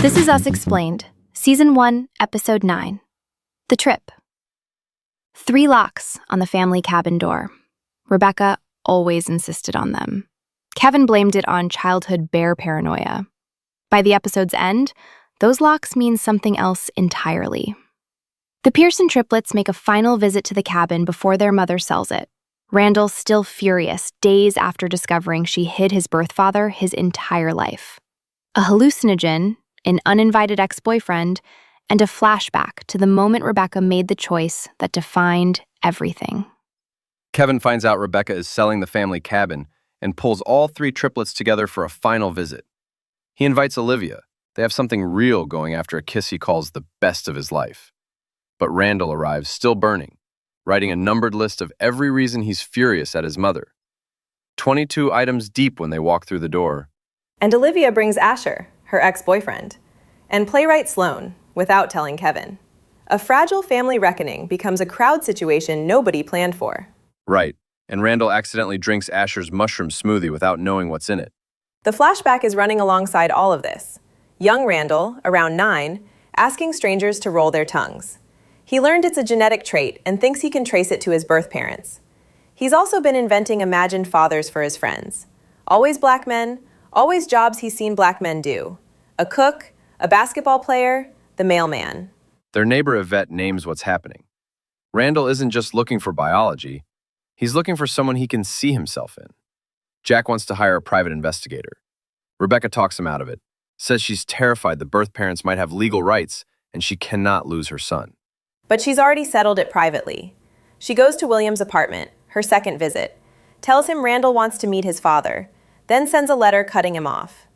This is Us Explained, Season 1, Episode 9. The Trip. 3 locks on the family cabin door. Rebecca always insisted on them. Kevin blamed it on childhood bear paranoia. By the episode's end, those locks mean something else entirely. The Pearson triplets make a final visit to the cabin before their mother sells it. Randall still furious days after discovering she hid his birth father his entire life. A hallucinogen, an uninvited ex-boyfriend, and a flashback to the moment Rebecca made the choice that defined everything. Kevin finds out Rebecca is selling the family cabin and pulls all 3 triplets together for a final visit. He invites Olivia. They have something real going after a kiss he calls the best of his life. But Randall arrives still burning, writing a numbered list of every reason he's furious at his mother. 22 items deep when they walk through the door. And Olivia brings Asher, her ex-boyfriend, and playwright Sloane, without telling Kevin. A fragile family reckoning becomes a crowd situation nobody planned for. Right, and Randall accidentally drinks Asher's mushroom smoothie without knowing what's in it. The flashback is running alongside all of this. Young Randall, around 9, asking strangers to roll their tongues. He learned it's a genetic trait and thinks he can trace it to his birth parents. He's also been inventing imagined fathers for his friends. Always black men, always jobs he's seen black men do. A cook, a basketball player, the mailman. Their neighbor Yvette names what's happening. Randall isn't just looking for biology. He's looking for someone he can see himself in. Jack wants to hire a private investigator. Rebecca talks him out of it, says she's terrified the birth parents might have legal rights and she cannot lose her son. But she's already settled it privately. She goes to William's apartment, her second visit, tells him Randall wants to meet his father, then sends a letter cutting him off.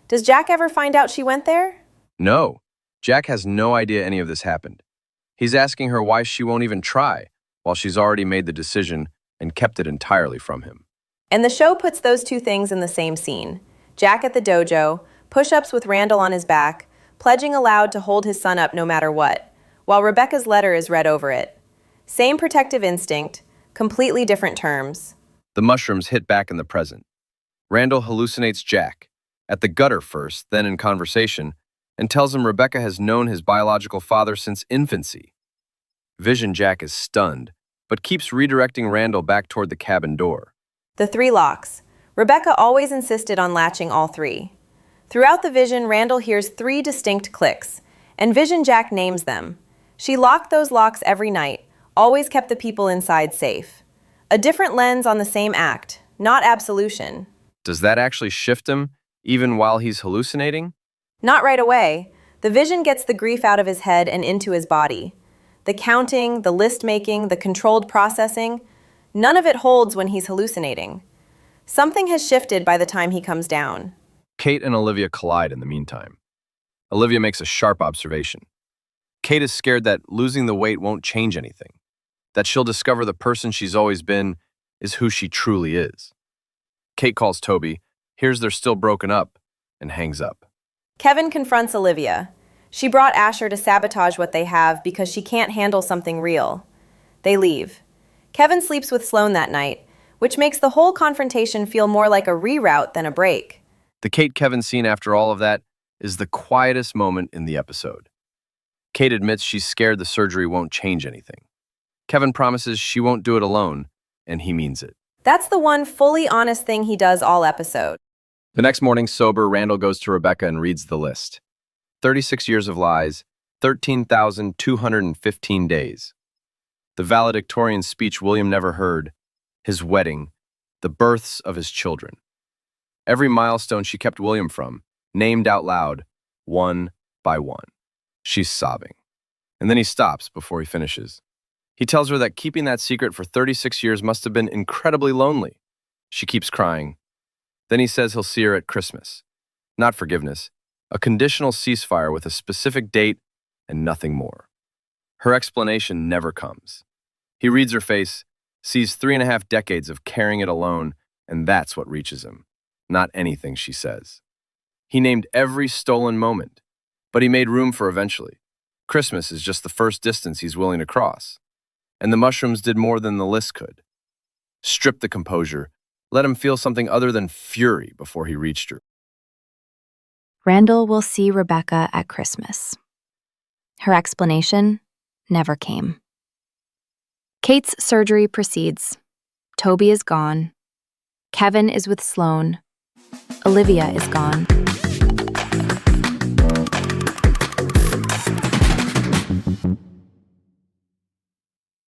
Does Jack ever find out she went there? No, Jack has no idea any of this happened. He's asking her why she won't even try, while she's already made the decision and kept it entirely from him. And the show puts those 2 things in the same scene. Jack at the dojo, push-ups with Randall on his back, pledging aloud to hold his son up no matter what, while Rebecca's letter is read over it. Same protective instinct, completely different terms. The mushrooms hit back in the present. Randall hallucinates Jack, at the gutter first, then in conversation, and tells him Rebecca has known his biological father since infancy. Vision Jack is stunned, but keeps redirecting Randall back toward the cabin door. The 3 locks. Rebecca always insisted on latching all 3. Throughout the vision, Randall hears 3 distinct clicks, and Vision Jack names them. She locked those locks every night, always kept the people inside safe. A different lens on the same act, not absolution. Does that actually shift him, even while he's hallucinating? Not right away. The vision gets the grief out of his head and into his body. The counting, the list-making, the controlled processing, none of it holds when he's hallucinating. Something has shifted by the time he comes down. Kate and Olivia collide in the meantime. Olivia makes a sharp observation. Kate is scared that losing the weight won't change anything, that she'll discover the person she's always been is who she truly is. Kate calls Toby, hears they're still broken up, and hangs up. Kevin confronts Olivia. She brought Asher to sabotage what they have because she can't handle something real. They leave. Kevin sleeps with Sloane that night, which makes the whole confrontation feel more like a reroute than a break. The Kate-Kevin scene after all of that is the quietest moment in the episode. Kate admits she's scared the surgery won't change anything. Kevin promises she won't do it alone, and he means it. That's the one fully honest thing he does all episode. The next morning, sober, Randall goes to Rebecca and reads the list. 36 years of lies, 13,215 days. The valedictorian speech William never heard, his wedding, the births of his children. Every milestone she kept William from, named out loud, one by one. She's sobbing. And then he stops before he finishes. He tells her that keeping that secret for 36 years must have been incredibly lonely. She keeps crying. Then he says he'll see her at Christmas. Not forgiveness, a conditional ceasefire with a specific date and nothing more. Her explanation never comes. He reads her face, sees 3.5 decades of carrying it alone, and that's what reaches him, not anything she says. He named every stolen moment, but he made room for eventually. Christmas is just the first distance he's willing to cross. And the mushrooms did more than the list could. Strip the composure, let him feel something other than fury before he reached her. Randall will see Rebecca at Christmas. Her explanation never came. Kate's surgery proceeds. Toby is gone. Kevin is with Sloane. Olivia is gone.